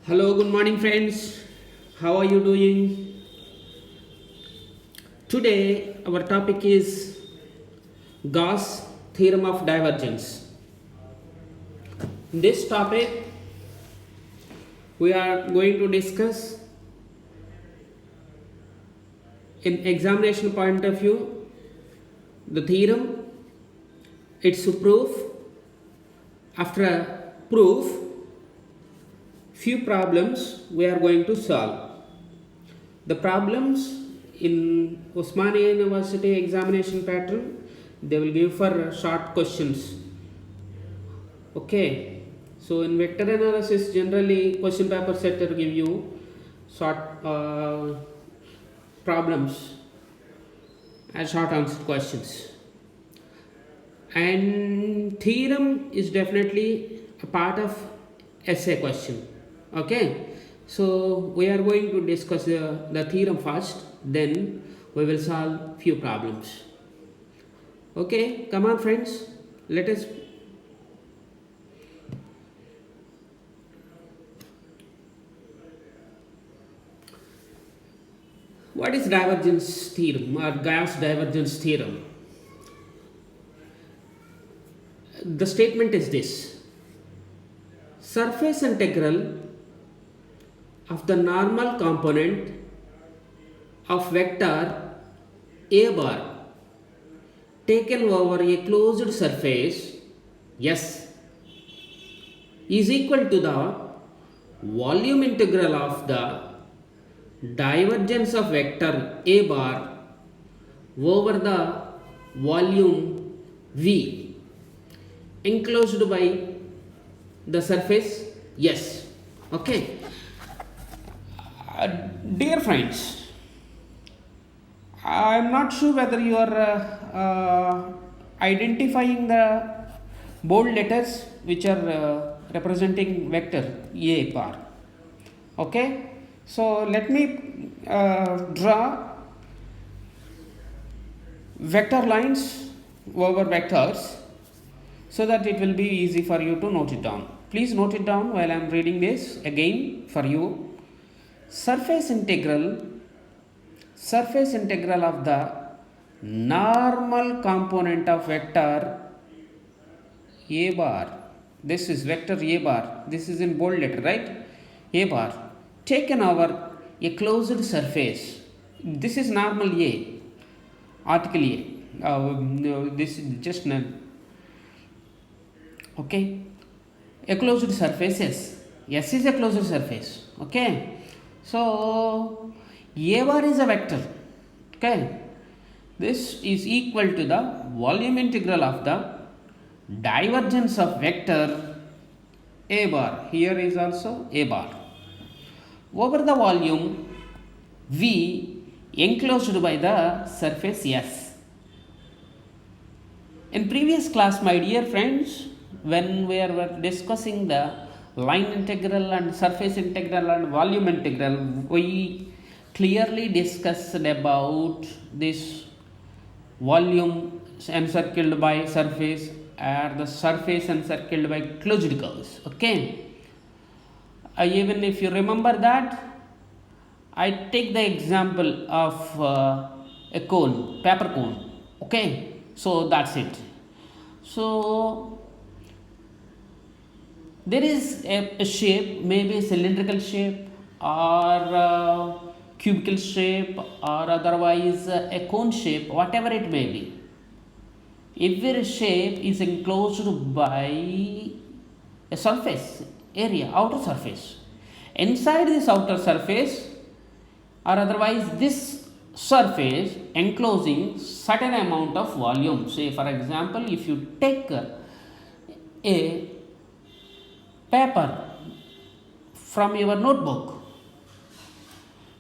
Hello, good morning, friends. How are you doing? Today, our topic is Gauss theorem of divergence. In this topic, we are going to discuss in examination point of view the theorem, its proof. After a proof, few problems we are going to solve. The problems in Osmania University examination pattern, they will give for short questions. Okay, so in vector analysis, generally question paper setter give you short problems as short answer questions. And theorem is definitely a part of essay question. Okay, so we are going to discuss the theorem first, then we will solve few problems. Okay, come on, friends, let us. What is divergence theorem or Gauss divergence theorem? The statement is this: surface integral of the normal component of vector a bar taken over a closed surface S is equal to the volume integral of the divergence of vector a bar over the volume V enclosed by the surface S. Okay. Dear friends, I am not sure whether you are identifying the bold letters which are representing vector A bar. Okay, so let me draw vector lines over vectors so that it will be easy for you to note it down. Please note it down while I am reading this again for you. Surface integral of the normal component of vector a bar, this is vector a bar, this is in bold letter, right? A bar taken over a closed surface, this is normal A, article A, no, this is just none. Okay, a closed surface S is a closed surface. Okay, so a bar is a vector. Okay, this is equal to the volume integral of the divergence of vector a bar, here is also a bar, over the volume V enclosed by the surface S. In previous class, my dear friends, when we were discussing the line integral and surface integral and volume integral, we clearly discussed about this volume encircled by surface or the surface encircled by closed curves. Okay, even if you remember that, I take the example of a cone, paper cone. Okay, so that's it. So there is a shape, maybe cylindrical shape or cubical shape or otherwise a cone shape, whatever it may be. Every shape is enclosed by a surface area, outer surface. Inside this outer surface or otherwise this surface enclosing certain amount of volume. Say for example, if you take a paper from your notebook,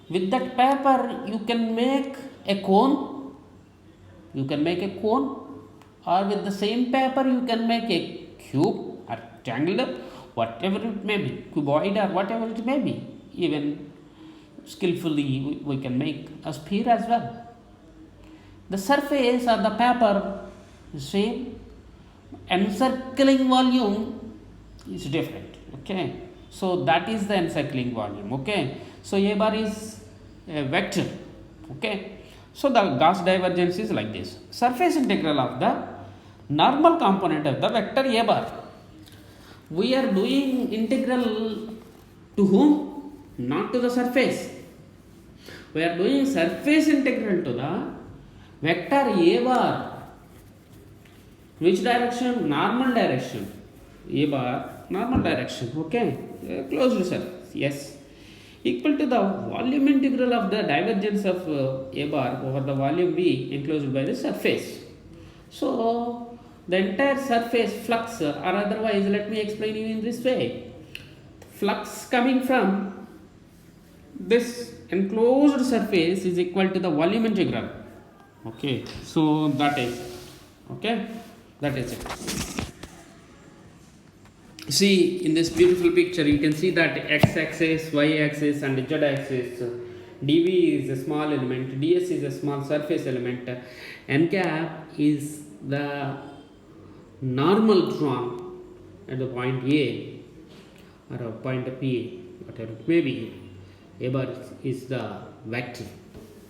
with that paper you can make a cone, or with the same paper you can make a cube or triangle, whatever it may be, cuboid or whatever it may be. Even skillfully we can make a sphere as well. The surface or the paper is same, encircling volume is different. Okay, So that is the encycling volume. Okay, so A bar is a vector. Okay, so the Gauss divergence is like this. Surface integral of the normal component of the vector A bar. We are doing integral to whom? Not to the surface. We are doing surface integral to the vector A bar. Which direction? Normal direction. A bar, normal direction. Okay, closed surface. Yes, equal to the volume integral of the divergence of A bar over the volume V enclosed by the surface. So the entire surface flux, or otherwise, let me explain you in this way. Flux coming from this enclosed surface is equal to the volume integral. Okay, so that is okay. That is it. See, in this beautiful picture, you can see that x-axis, y-axis, and z-axis. dV is a small element, ds is a small surface element, n cap is the normal drawn at the point A or a point P, whatever it may be. A bar is the vector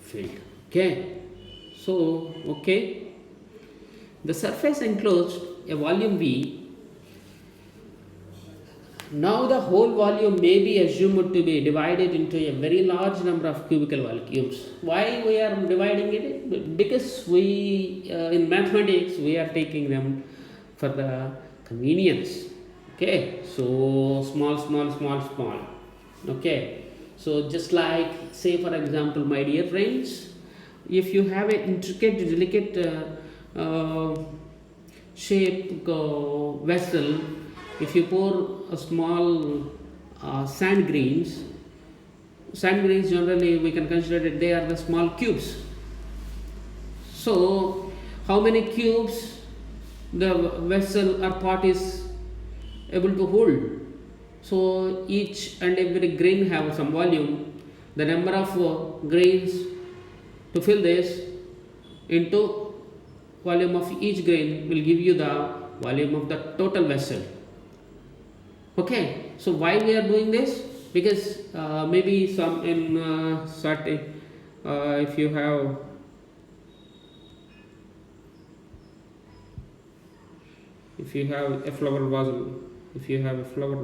field. Okay, so okay, the surface enclosed a volume V. Now the whole volume may be assumed to be divided into a very large number of cubical vacuums. Why we are dividing it? Because we in mathematics we are taking them for the convenience. Okay, so small. Okay, so just like, say for example, my dear friends, if you have an intricate, delicate shape vessel, if you pour a small sand grains generally we can consider that they are the small cubes. So how many cubes the vessel or pot is able to hold? So each and every grain have some volume. The number of grains to fill this into volume of each grain will give you the volume of the total vessel. Okay, so why we are doing this? Because maybe some in certain if you have a flower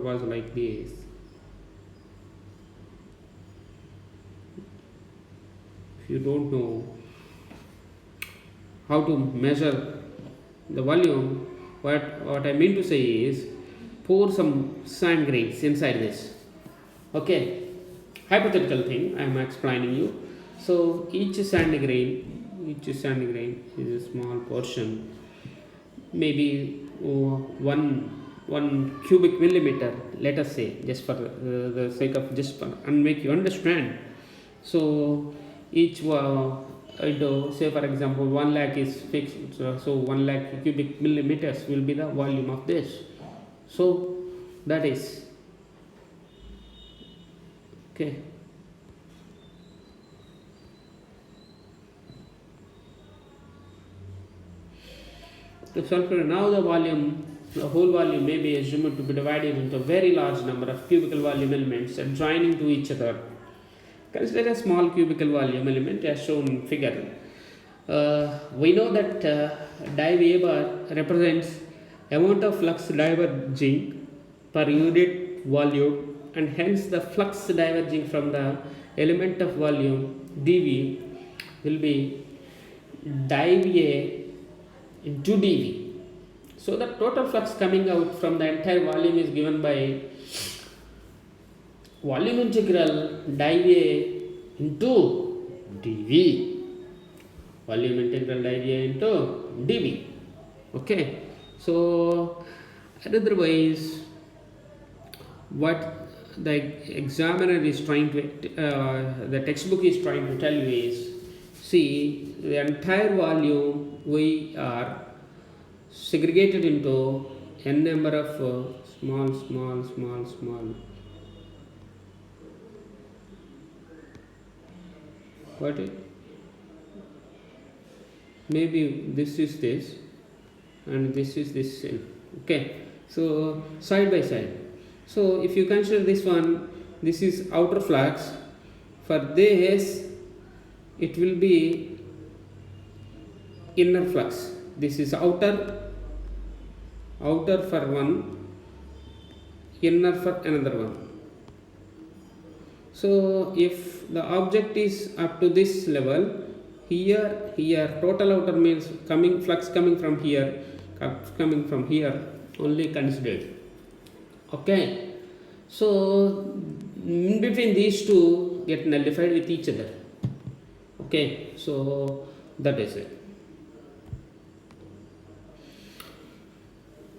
vase, like this, if you don't know how to measure the volume, what I mean to say is, pour some sand grains inside this. Okay, hypothetical thing I am explaining you. So each sand grain is a small portion, maybe one cubic millimeter, let us say, just for the sake of and make you understand. So each say for example 1 lakh is fixed, so 1 lakh cubic millimeters will be the volume of this. So that is okay. So now the whole volume may be assumed to be divided into a very large number of cubical volume elements adjoining to each other. Consider a small cubical volume element as shown in figure. We know that div A bar represents amount of flux diverging per unit volume, and hence the flux diverging from the element of volume dV will be div A into dV. So the total flux coming out from the entire volume is given by volume integral div A into dV. Volume integral div A into dV. Okay, so otherwise what the examiner is trying to the textbook is trying to tell you is, see, the entire volume we are segregated into n number of small what it maybe this is this and this is this cell. Okay, so side by side. So if you consider this one, this is outer flux. For this, it will be inner flux. This is outer for one, inner for another one. So if the object is up to this level, here total outer means flux coming from here only considered. Okay, so in between these two get nullified with each other. Okay, so that is it.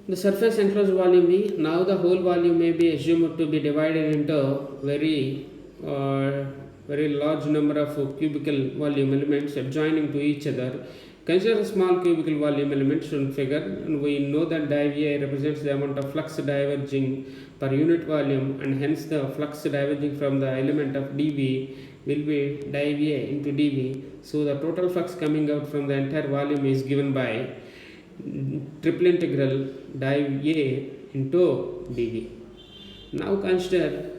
The surface enclosed volume V. Now the whole volume may be assumed to be divided into very large number of cubical volume elements adjoining to each other. Consider small cubical volume elements shown figure, and we know that div A represents the amount of flux diverging per unit volume, and hence the flux diverging from the element of dV will be div A into dV. So the total flux coming out from the entire volume is given by triple integral div A into dV. Now consider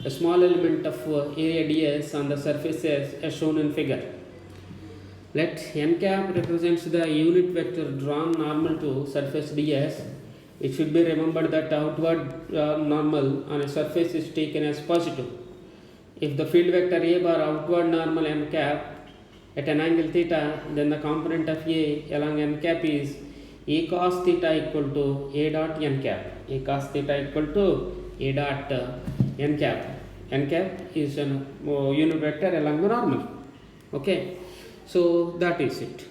a small element of area ds on the surface as shown in figure. Let n cap represents the unit vector drawn normal to surface ds. It should be remembered that outward normal on a surface is taken as positive. If the field vector a bar outward normal n cap at an angle theta, then the component of a along n cap is a cos theta equal to a dot n cap. A cos theta equal to a dot n cap. N cap is a unit vector along the normal. Okay, so that is it.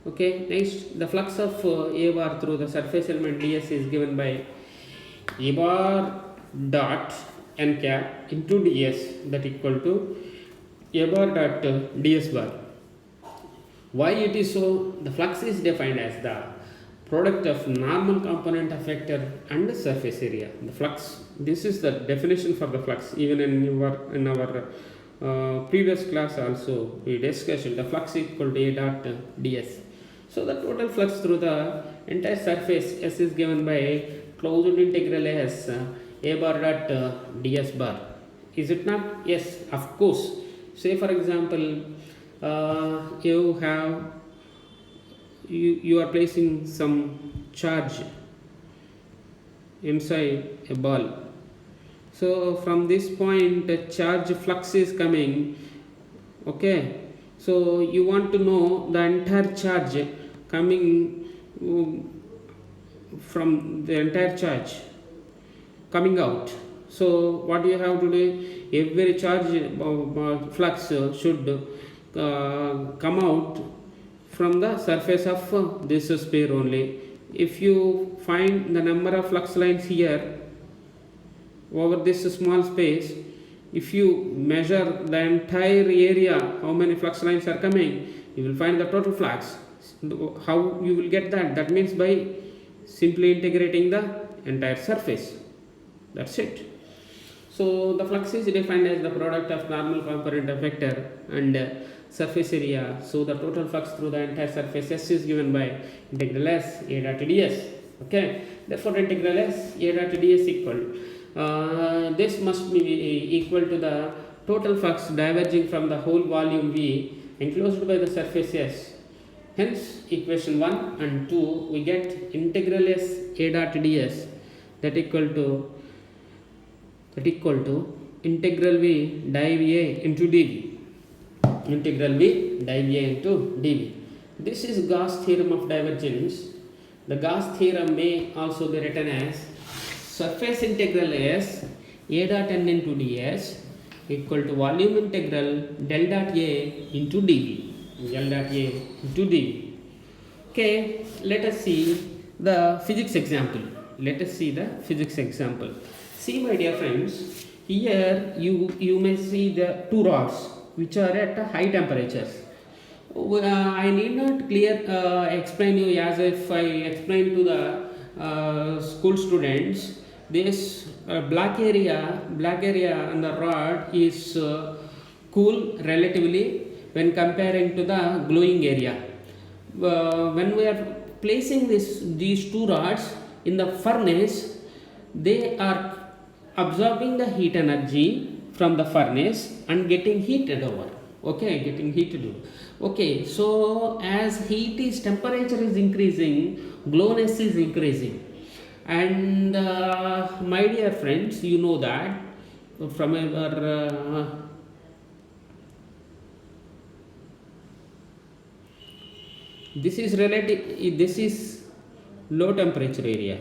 Okay, next the flux of a bar through the surface element ds is given by a bar dot n cap into ds, that equal to a bar dot ds bar. Why it is so? The flux is defined as the product of normal component of vector and surface area. The flux, this is the definition for the flux. Even in our previous class also we discussed it. The flux equal to a dot ds. So the total flux through the entire surface S is given by closed integral S a bar dot ds bar. Is it not? Yes, of course. Say for example, you are placing some charge inside a ball. So from this point a charge flux is coming. Okay, so you want to know the entire charge coming from the entire charge coming out. So what you have to do, every charge flux should come out from the surface of this sphere only. If you find the number of flux lines here over this small space, if you measure the entire area, how many flux lines are coming, you will find the total flux. How you will get that? That means by simply integrating the entire surface. That's it. So the flux is defined as the product of normal component of vector and surface area. So the total flux through the entire surface S is given by integral S a dot ds. Okay, therefore integral S a dot ds equal this must be equal to the total flux diverging from the whole volume V enclosed by the surface S. Hence equation 1 and 2 we get integral S a dot ds that equal to integral V div A into dV. Integral V div A into dV. This is Gauss theorem of divergence. The Gauss theorem may also be written as surface integral S a dot n into ds equal to volume integral del dot A into dV. Del dot A into dV. Okay, let us see the physics example. See my dear friends, here you may see the two rods which are at high temperatures. I need not explain you as if I explained to the school students. This black area on the rod is cool relatively when comparing to the glowing area. When we are placing these two rods in the furnace, they are absorbing the heat energy from the furnace and getting heated over. Okay, getting heated over. Okay, so as heat is temperature is increasing, glowness is increasing. And my dear friends, you know that from our this is relative, this is low temperature area,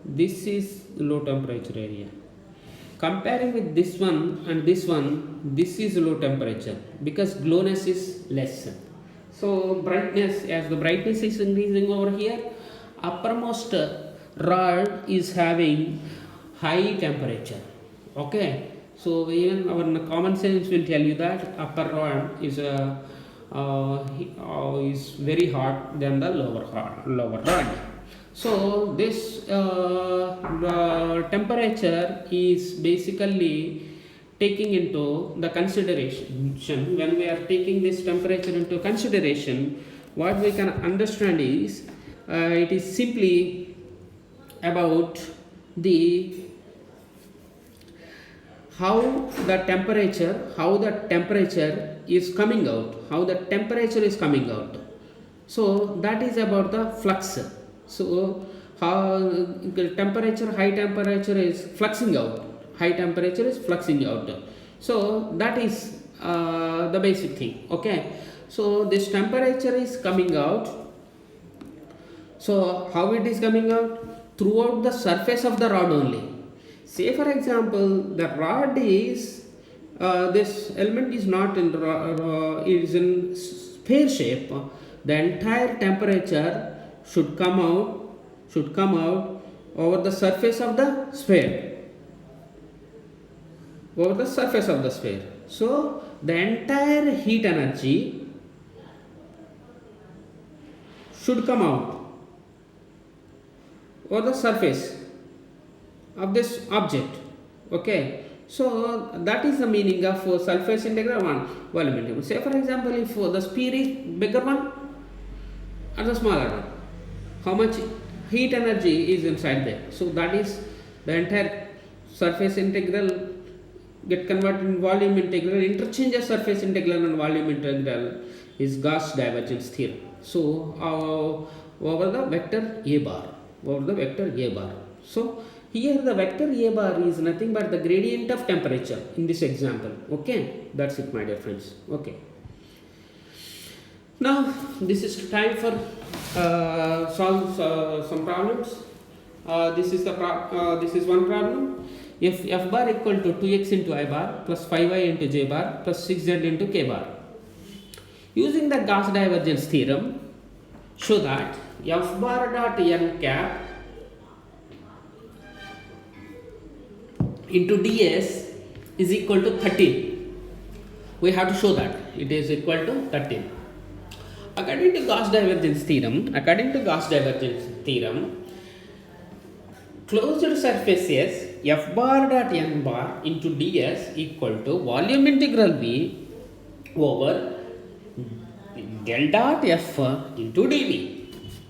this is low temperature area. Comparing with this one and this one, this is low temperature because glowness is less. So brightness, as the brightness is increasing over here, uppermost rod is having high temperature. Okay, so even our common sense will tell you that upper rod is very hot than the lower rod. So this temperature is basically taking into the consideration. When we are taking this temperature into consideration, what we can understand is it is simply about the how the temperature is coming out, so that is about the flux. So how the temperature, high temperature is fluxing out, so that is the basic thing. Okay, so this temperature is coming out. So how it is coming out? Throughout the surface of the rod only. Say for example, the rod is this element is not in it is in sphere shape. The entire temperature should come out over the surface of the sphere. So the entire heat energy should come out over the surface of this object. Okay, so that is the meaning of surface integral one, volume integral. Say for example, if the sphere is bigger one or the smaller one, how much heat energy is inside there? So that is the entire surface integral get converted in volume integral. Interchange of surface integral and volume integral is Gauss divergence theorem. So over the vector A bar. So here the vector A bar is nothing but the gradient of temperature in this example. Okay, that's it, my dear friends. Okay, now this is time for solve some problems. This is one problem. If f bar equal to 2x into I bar plus 5y into j bar plus 6z into k bar, using the Gauss divergence theorem, show that f bar dot n cap into ds is equal to 13. We have to show that it is equal to 13. According to Gauss divergence theorem, closed surfaces f bar dot n bar into ds equal to volume integral v over del dot f into dv.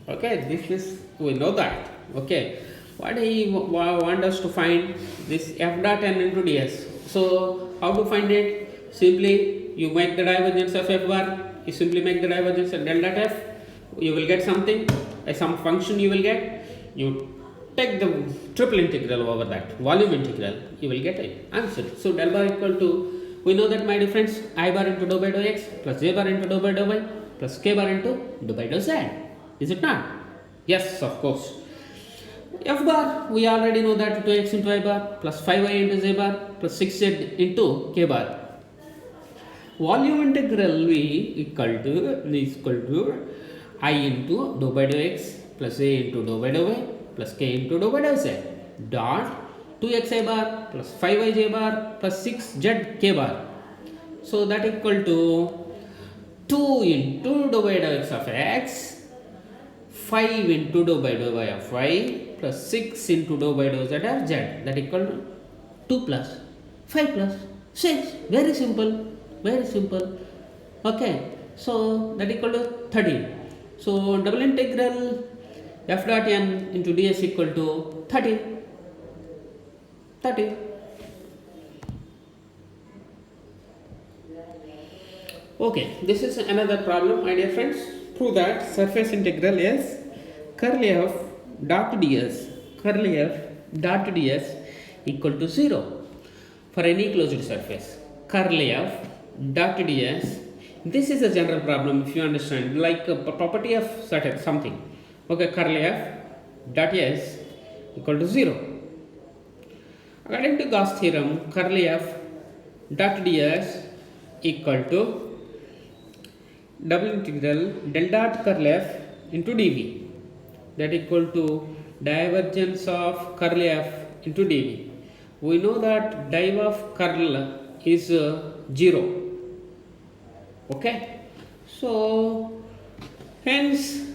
Okay, this is, we know that. Okay, what he want us to find this f dot n into ds. So how to find it? Simply you make the divergence of f bar, you simply make the divergence of del dot f, you will get something, some function you will get, you take the triple integral over that, volume integral, you will get an answer. So del bar equal to, we know that, my dear friends, I bar into dou by dou x plus j bar into dou by dou y plus k bar into dou by dou z. Is it not? Yes, of course. F bar, we already know that 2x into I bar plus 5y into j bar plus 6z into k bar. Volume integral v is equal to I into dou by dou x plus a into dou by dou y plus k into dou by dou z dot 2x I bar plus 5y j bar plus 6z k bar. So that equal to 2 into dou by dou x of x, 5 into dou by dou y of y plus 6 into dou by dou z of z, that equal to 2 plus 5 plus 6. Very simple. Okay, so that equal to 13. So double integral f dot n into ds equal to 13. Okay, this is another problem, my dear friends. Prove that surface integral is curly f dot ds equal to 0 for any closed surface. Curly f dot ds, this is a general problem, if you understand, like a property of certain something. Okay, curly f dot s equal to 0. According to Gauss theorem, curly f dot ds equal to double integral del dot curl f into dv, that equal to divergence of curl f into dv. We know that div of curl is 0. Okay, so hence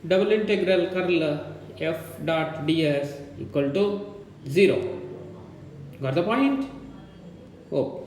double integral curl f dot ds equal to 0. Got the point? Oh.